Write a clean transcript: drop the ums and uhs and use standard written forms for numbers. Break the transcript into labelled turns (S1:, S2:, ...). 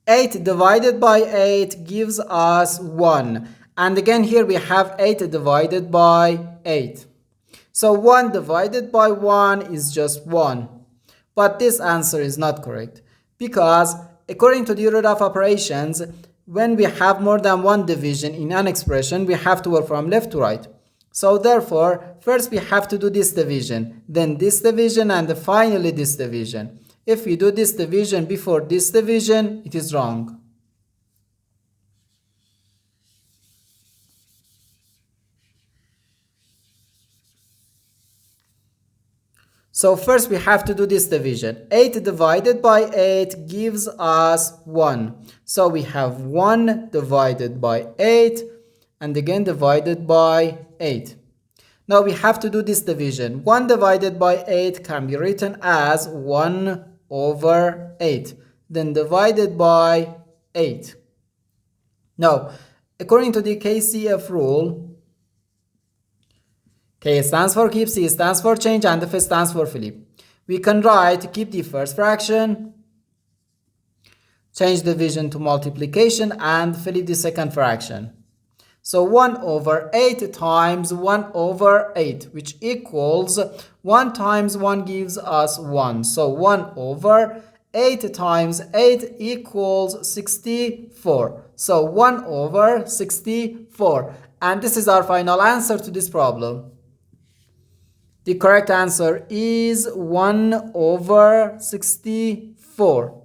S1: 8 divided by 8 gives us 1. And again here we have 8 divided by 8. So 1 divided by 1 is just 1. But this answer is not correct because according to the order of operations, when we have more than one division in an expression, we have to work from left to right. So therefore, first we have to do this division, then this division, and finally this division. If we do this division before this division, it is wrong. So first we have to do this division. 8 divided by 8 gives us 1. So we have 1 divided by 8 and again divided by 8. Now we have to do this division. 1 divided by 8 can be written as 1 over 8. Then divided by 8. Now, according to the KCF rule, K stands for keep, C stands for change, and F stands for flip. We can write keep the first fraction, change division to multiplication, and flip the second fraction. So 1 over 8 times 1 over 8, which equals 1 times 1 gives us 1. So 1 over 8 times 8 equals 64. So 1 over 64. And this is our final answer to this problem. The correct answer is 1 over 64.